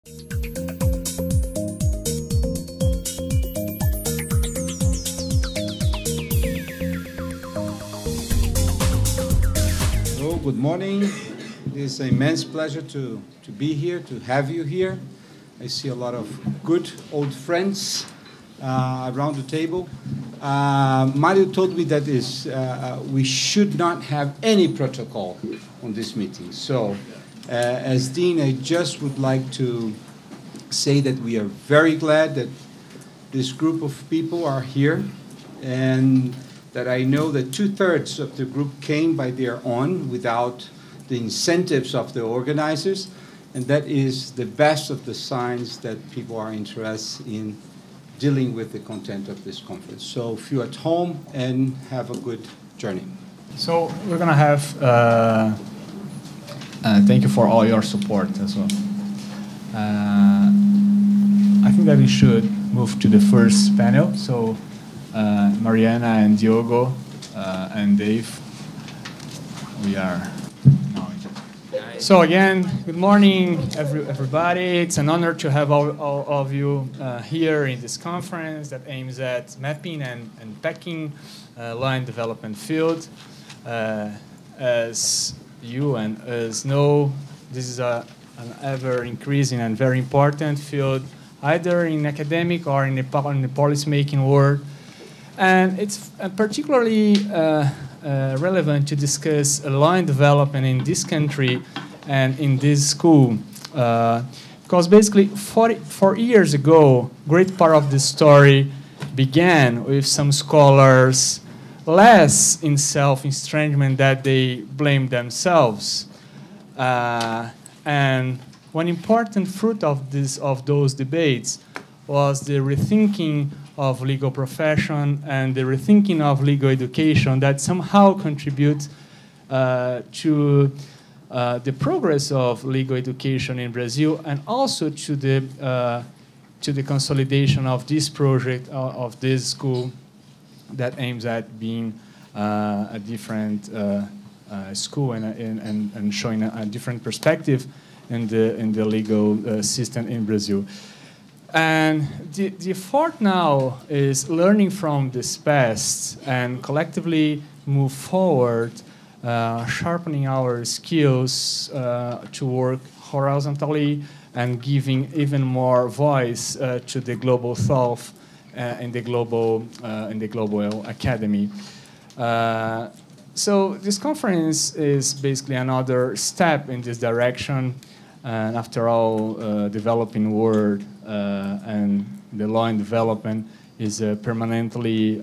Hello, good morning. It is an immense pleasure to be here, to have you here. I see a lot of good old friends around the table. Mario told me that we should not have any protocol on this meeting. So, as Dean, I just would like to say that we are very glad that this group of people are here, and that I know that 2/3 of the group came by their own without the incentives of the organizers, and that is the best of the signs that people are interested in dealing with the content of this conference. So feel at home and have a good journey. So we're going to have, thank you for all your support as well. I think that we should move to the first panel. So Mariana and Diogo and Dave, we are now. So again, good morning, everybody. It's an honor to have all of you here in this conference that aims at mapping and packing line development field. As you and us know, this is an ever-increasing and very important field, either in academic or in the policy-making world. And it's particularly relevant to discuss line development in this country and in this school. Because basically 4 years ago, great part of the story began with some scholars less in self-estrangement that they blame themselves. And one important fruit of those debates was the rethinking of legal profession and the rethinking of legal education that somehow contribute to the progress of legal education in Brazil, and also to the consolidation of this project of this school that aims at being a different school and showing a different perspective in the legal system in Brazil. And the effort now is learning from this past and collectively move forward, sharpening our skills to work horizontally and giving even more voice to the global south in the global academy. So this conference is basically another step in this direction. And after all, developing world and the line development is a permanently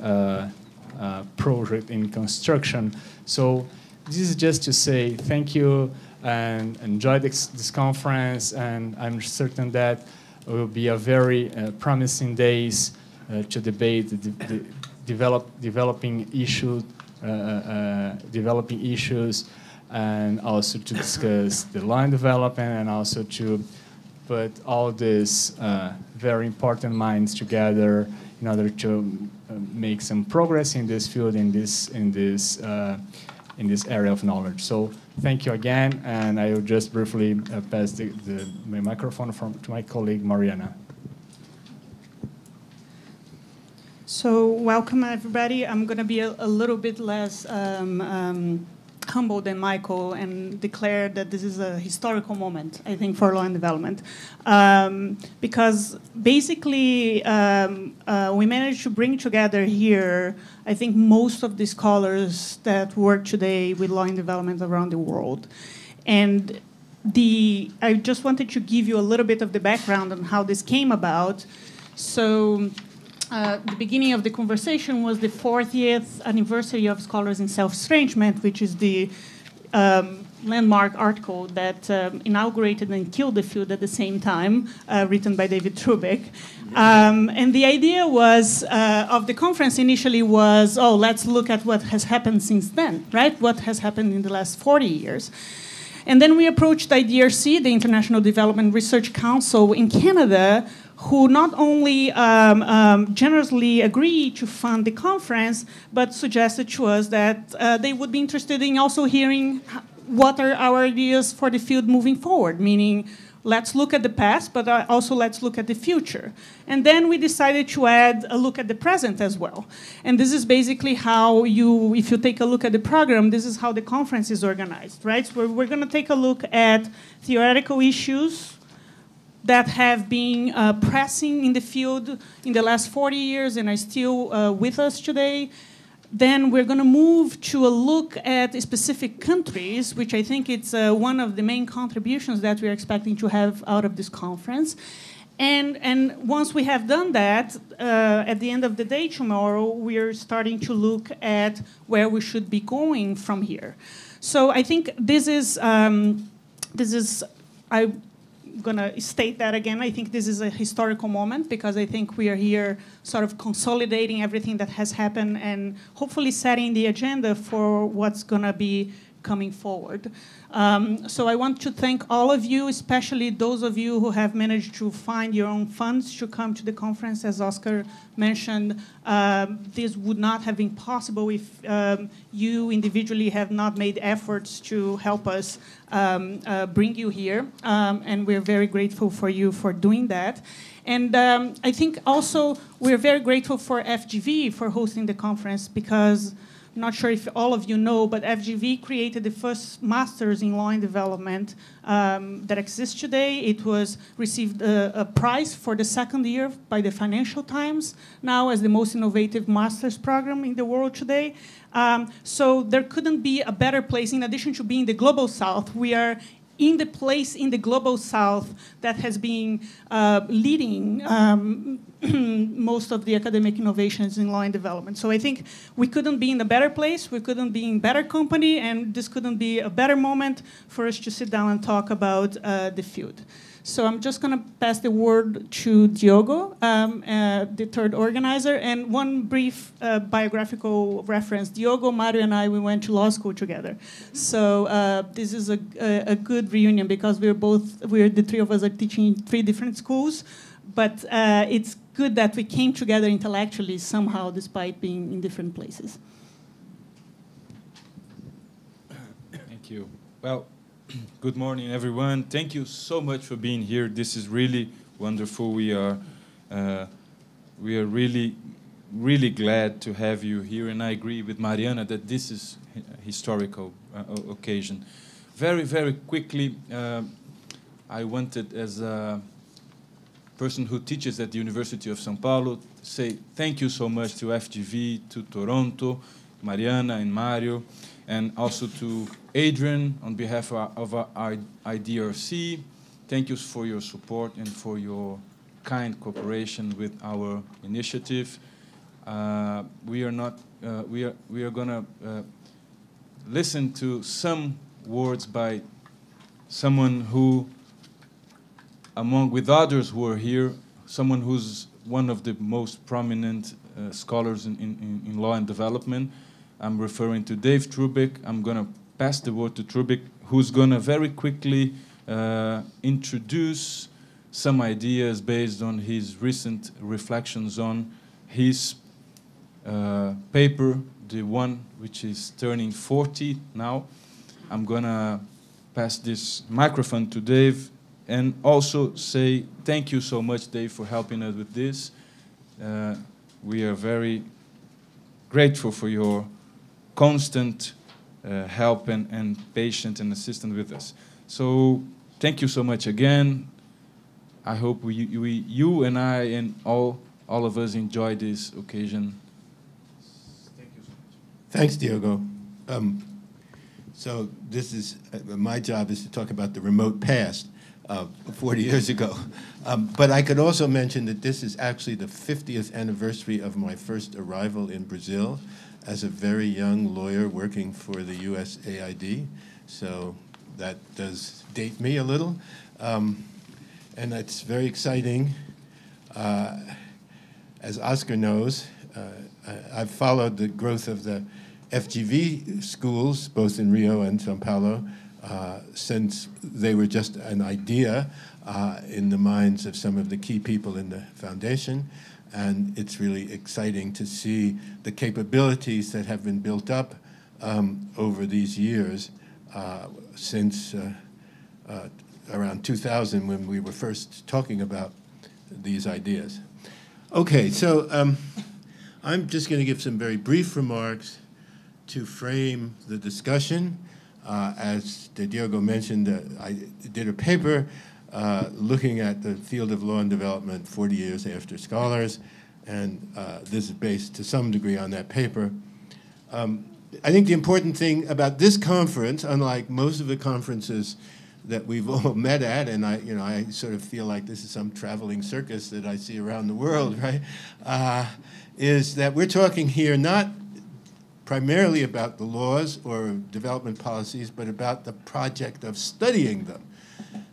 project in construction. So this is just to say thank you and enjoy this conference. And I'm certain that it will be a very promising days to debate the developing issues, and also to discuss the line development, and also to put all these very important minds together in order to make some progress in this field, in this area of knowledge. So thank you again, and I will just briefly pass my microphone to my colleague Mariana. So welcome everybody. I'm going to be a little bit less humble than Michael and declare that this is a historical moment, I think, for line development. Because basically we managed to bring together here, I think, most of the scholars that work today with line development around the world. And I just wanted to give you a little bit of the background on how this came about. So the beginning of the conversation was the 40th anniversary of Scholars in Self-Estrangement, which is the landmark article that inaugurated and killed the field at the same time, written by David Trubek. And the idea was of the conference initially was, oh, let's look at what has happened since then, right? What has happened in the last 40 years. And then we approached IDRC, the International Development Research Council in Canada, who not only generously agreed to fund the conference, but suggested to us that they would be interested in also hearing what are our ideas for the field moving forward, meaning let's look at the past, but also let's look at the future. And then we decided to add a look at the present as well. And this is basically how you, if you take a look at the program, this is how the conference is organized, right? So we're going to take a look at theoretical issues that have been pressing in the field in the last 40 years and are still with us today. Then we're going to move to a look at specific countries, which I think it's one of the main contributions that we're expecting to have out of this conference. And once we have done that, at the end of the day tomorrow, we're starting to look at where we should be going from here. So I think this is I'm going to state that again. I think this is a historical moment because I think we are here sort of consolidating everything that has happened and hopefully setting the agenda for what's going to be coming forward. So I want to thank all of you, especially those of you who have managed to find your own funds to come to the conference. As Oscar mentioned, this would not have been possible if you individually have not made efforts to help us bring you here. And we're very grateful for you for doing that. And I think also we're very grateful for FGV for hosting the conference because I'm not sure if all of you know, but FGV created the first master's in law and development that exists today. It was received a prize for the second year by the Financial Times, now as the most innovative master's program in the world today. So there couldn't be a better place. In addition to being the Global South, we are in the place in the Global South that has been leading most of the academic innovations in law and development. So I think we couldn't be in a better place, we couldn't be in better company, and this couldn't be a better moment for us to sit down and talk about the field. So I'm just going to pass the word to Diogo, the third organizer, and one brief biographical reference. Diogo, Mário, and I, we went to law school together. So this is a good reunion because the three of us are teaching in 3 different schools, but it's good that we came together intellectually somehow despite being in different places. Thank you. Well, good morning, everyone. Thank you so much for being here. This is really wonderful. We are really, really glad to have you here, and I agree with Mariana that this is a historical occasion. Very, very quickly, I wanted, as a person who teaches at the University of São Paulo, say thank you so much to FGV, to Toronto, Mariana and Mário, and also to Adrian on behalf of our IDRC. Thank you for your support and for your kind cooperation with our initiative. We are gonna listen to some words by someone who, with others who are here, someone who's one of the most prominent scholars in law and development. I'm referring to Dave Trubek. I'm going to pass the word to Trubek, who's going to very quickly introduce some ideas based on his recent reflections on his paper, the one which is turning 40 now. I'm going to pass this microphone to Dave and also say thank you so much, Dave, for helping us with this. We are very grateful for your constant help and patience and assistance with us. So thank you so much again. I hope you and I and all of us enjoy this occasion. Thank you so much. Thanks, Diogo. So this is my job is to talk about the remote past, 40 years ago. But I could also mention that this is actually the 50th anniversary of my first arrival in Brazil as a very young lawyer working for the USAID. So that does date me a little. And it's very exciting. As Oscar knows, I've followed the growth of the FGV schools, both in Rio and São Paulo, since they were just an idea in the minds of some of the key people in the foundation. And it's really exciting to see the capabilities that have been built up over these years since around 2000 when we were first talking about these ideas. Okay, so I'm just going to give some very brief remarks to frame the discussion. As Diogo mentioned, I did a paper looking at the field of law and development 40 years after scholars, and this is based to some degree on that paper. I think the important thing about this conference, unlike most of the conferences that we've all met at, and I sort of feel like this is some traveling circus that I see around the world, right? Is that we're talking here not primarily about the laws or development policies, but about the project of studying them.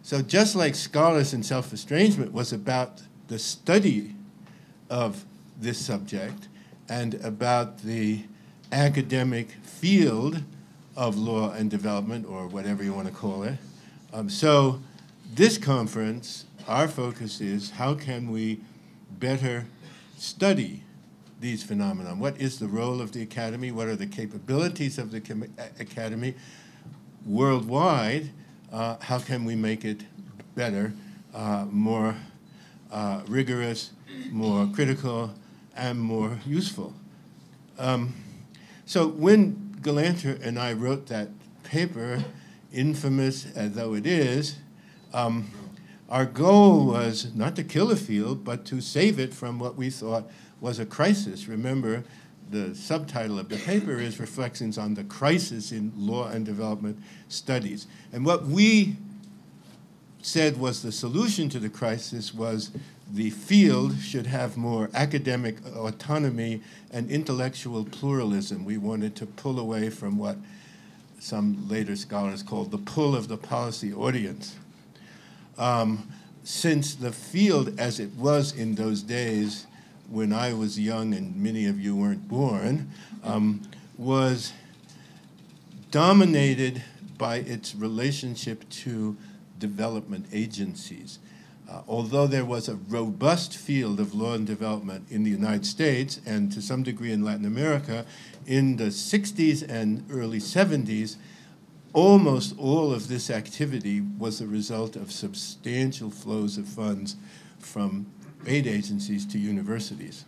So just like Scholars and Self-Estrangement was about the study of this subject and about the academic field of law and development, or whatever you want to call it. So this conference, our focus is how can we better study these phenomena? What is the role of the academy? What are the capabilities of the academy worldwide? How can we make it better, more rigorous, more critical, and more useful? So when Galanter and I wrote that paper, infamous as though it is, our goal was not to kill the field, but to save it from what we thought was a crisis. Remember, the subtitle of the paper is Reflections on the Crisis in Law and Development Studies. And what we said was the solution to the crisis was the field should have more academic autonomy and intellectual pluralism. We wanted to pull away from what some later scholars called the pull of the policy audience. Since the field as it was in those days when I was young and many of you weren't born, was dominated by its relationship to development agencies. Although there was a robust field of law and development in the United States and to some degree in Latin America, in the 60s and early 70s, almost all of this activity was a result of substantial flows of funds from aid agencies to universities.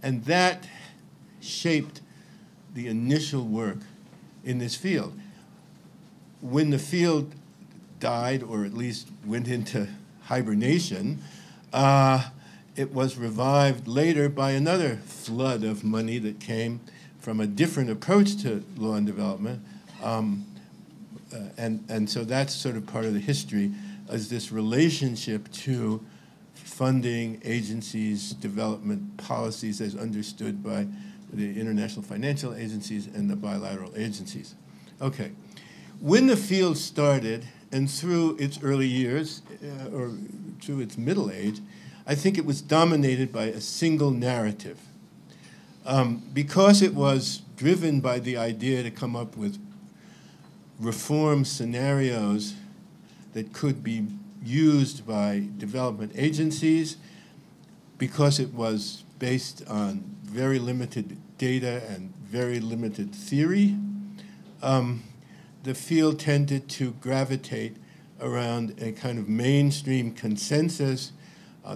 And that shaped the initial work in this field. When the field died, or at least went into hibernation, it was revived later by another flood of money that came from a different approach to law and development. And so that's sort of part of the history, is this relationship to funding agencies, development policies as understood by the international financial agencies and the bilateral agencies. Okay. When the field started, and through its early years, or through its middle age, I think it was dominated by a single narrative. Because it was driven by the idea to come up with reform scenarios that could be used by development agencies, because it was based on very limited data and very limited theory, the field tended to gravitate around a kind of mainstream consensus.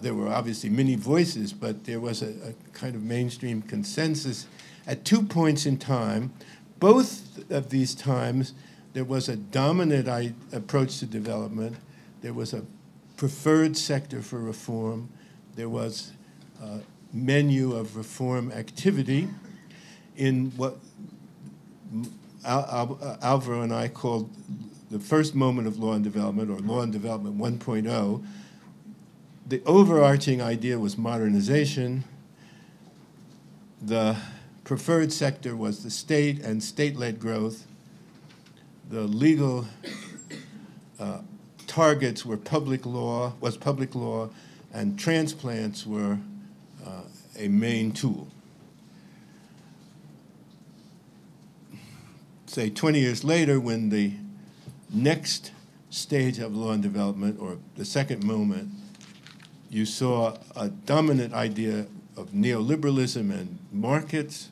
There were obviously many voices, but there was a kind of mainstream consensus at 2 points in time. Both of these times, there was a dominant approach to development. There was a preferred sector for reform. There was a menu of reform activity in what Alvaro and I called the first moment of law and development, or law and development 1.0. The overarching idea was modernization. The preferred sector was the state and state-led growth. The legal targets were public law, and transplants were a main tool. Say 20 years later, when the next stage of law and development, or the second moment, you saw a dominant idea of neoliberalism and markets.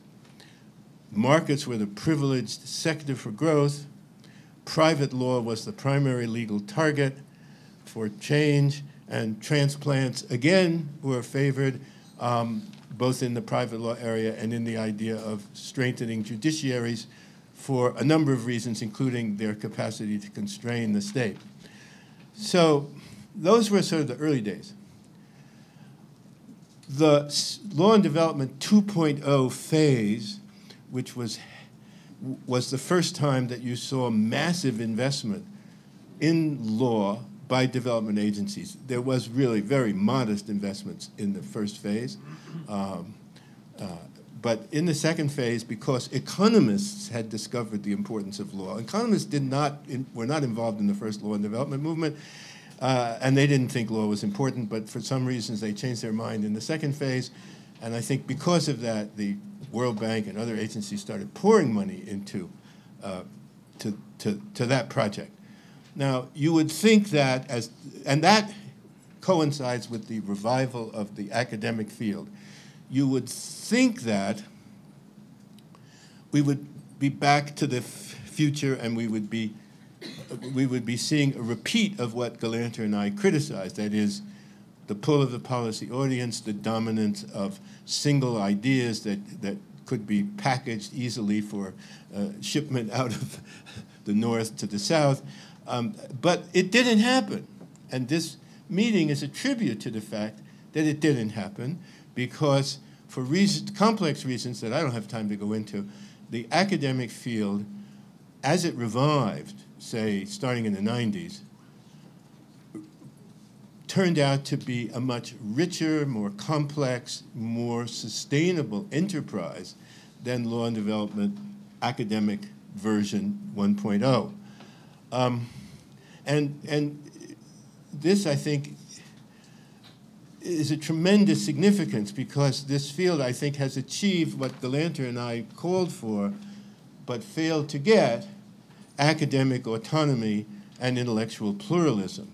Markets were the privileged sector for growth. Private law was the primary legal target. for change, and transplants, again, were favored, both in the private law area and in the idea of strengthening judiciaries for a number of reasons, including their capacity to constrain the state. So those were sort of the early days. The Law and Development 2.0 phase, which was the first time that you saw massive investment in law by development agencies. There was really very modest investments in the first phase. But in the second phase, because economists had discovered the importance of law, economists were not involved in the first law and development movement, and they didn't think law was important, but for some reasons they changed their mind in the second phase. And I think because of that, the World Bank and other agencies started pouring money into to that project. Now, you would think that and that coincides with the revival of the academic field. You would think that we would be back to the future and we would be seeing a repeat of what Galanter and I criticized, that is, the pull of the policy audience, the dominance of single ideas that could be packaged easily for shipment out of the north to the south. But it didn't happen. And this meeting is a tribute to the fact that it didn't happen, because for complex reasons that I don't have time to go into, the academic field, as it revived, say, starting in the 90s, turned out to be a much richer, more complex, more sustainable enterprise than Law and Development academic version 1.0. And this, I think, is a tremendous significance, because this field, I think, has achieved what Galanter and I called for, but failed to get: academic autonomy and intellectual pluralism,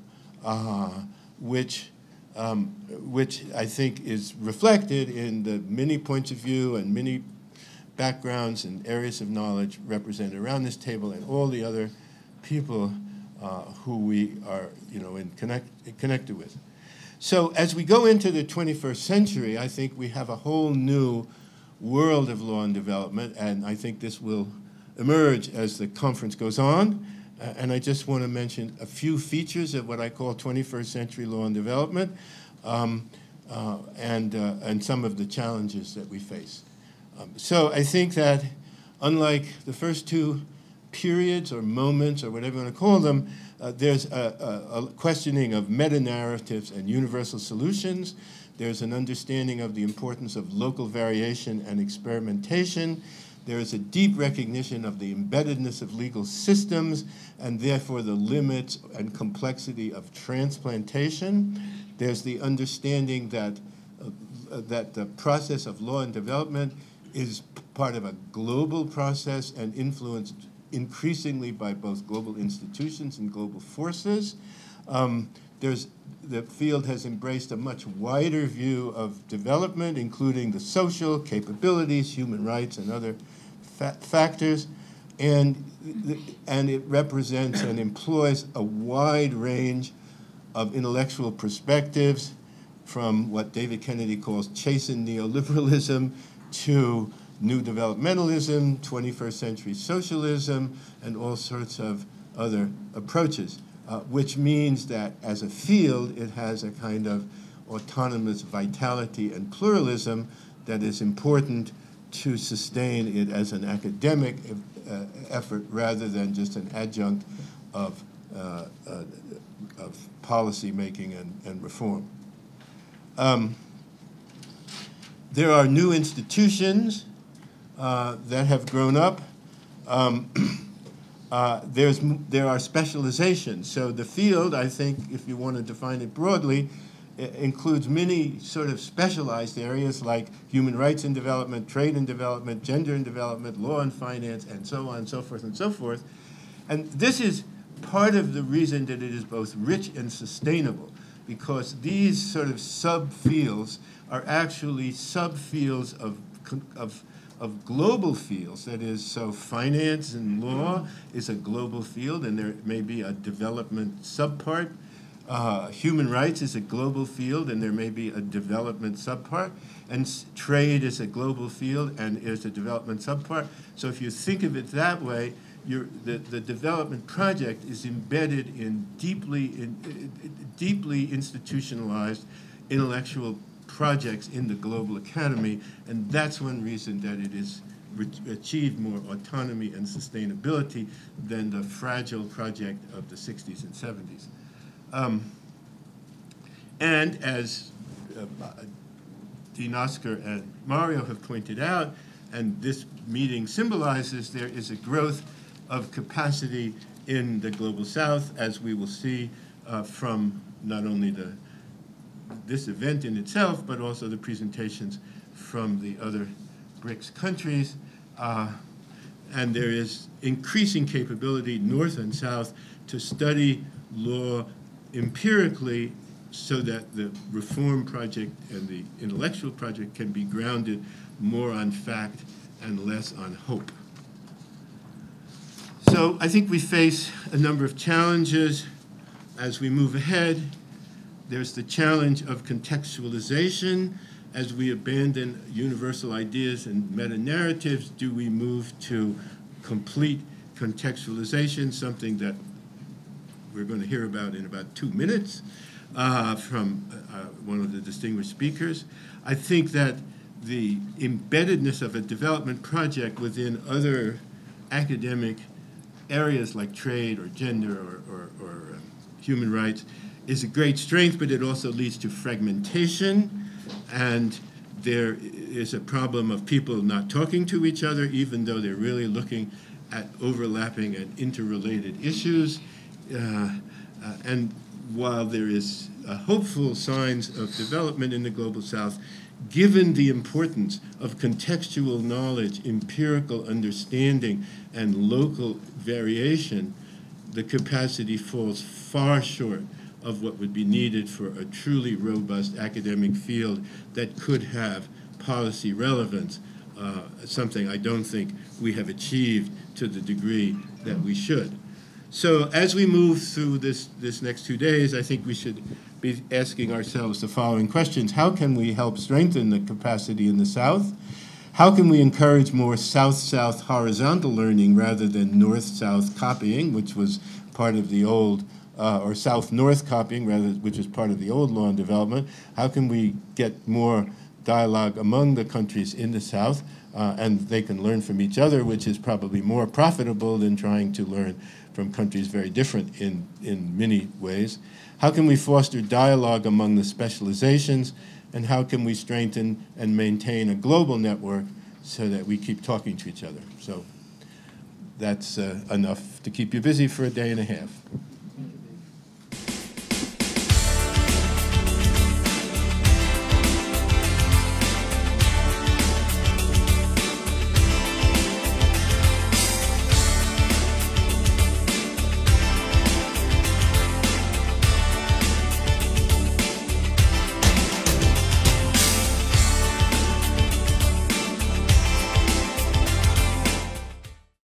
which I think is reflected in the many points of view and many backgrounds and areas of knowledge represented around this table, and all the other people who we are, connected with. So as we go into the 21st century, I think we have a whole new world of law and development, and I think this will emerge as the conference goes on. And I just want to mention a few features of what I call 21st century law and development, and some of the challenges that we face. So I think that, unlike the first two periods or moments or whatever you want to call them, there's a questioning of meta-narratives and universal solutions. There's an understanding of the importance of local variation and experimentation. There is a deep recognition of the embeddedness of legal systems and therefore the limits and complexity of transplantation. There's the understanding that the process of law and development is part of a global process and influenced increasingly by both global institutions and global forces. The field has embraced a much wider view of development, including the social capabilities, human rights, and other factors, and it represents and employs a wide range of intellectual perspectives, from what David Kennedy calls chastened neoliberalism to new developmentalism, 21st century socialism, and all sorts of other approaches, which means that as a field, it has a kind of autonomous vitality and pluralism that is important to sustain it as an academic effort rather than just an adjunct of policy making and reform. There are new institutions that have grown up. There are specializations. So the field, I think, if you want to define it broadly, includes many sort of specialized areas like human rights and development, trade and development, gender and development, law and finance, and so on and so forth and so forth. And this is part of the reason that it is both rich and sustainable, because these sort of subfields are actually subfields of global fields. That is, so finance and law is a global field, and there may be a development subpart. Human rights is a global field, and there may be a development subpart, and trade is a global field, and is a development subpart. So if you think of it that way, the development project is embedded in deeply institutionalized intellectual projects in the global economy, and that's one reason that it is achieved more autonomy and sustainability than the fragile project of the 60s and 70s. And as Dean Oscar and Mario have pointed out, and this meeting symbolizes, there is a growth of capacity in the Global South, as we will see from not only this event in itself, but also the presentations from the other BRICS countries. And there is increasing capability, North and South, to study law empirically so that the reform project and the intellectual project can be grounded more on fact and less on hope. So I think we face a number of challenges as we move ahead. There's the challenge of contextualization. As we abandon universal ideas and meta-narratives, do we move to complete contextualization, something that we're going to hear about in about 2 minutes from one of the distinguished speakers. I think that the embeddedness of a development project within other academic areas like trade or gender or human rights is a great strength, but it also leads to fragmentation, and there is a problem of people not talking to each other, even though they're really looking at overlapping and interrelated issues. And while there is hopeful signs of development in the Global South, given the importance of contextual knowledge, empirical understanding, and local variation, the capacity falls far short of what would be needed for a truly robust academic field that could have policy relevance, something I don't think we have achieved to the degree that we should. So as we move through this next 2 days, I think we should be asking ourselves the following questions. How can we help strengthen the capacity in the South? How can we encourage more South-South horizontal learning rather than North-South copying, which was part of the old, or South-North copying, rather, which is part of the old law and development? How can we get more dialogue among the countries in the South, and they can learn from each other, which is probably more profitable than trying to learn from countries very different in many ways? How can we foster dialogue among the specializations, and how can we strengthen and maintain a global network so that we keep talking to each other? So that's enough to keep you busy for a day and a half.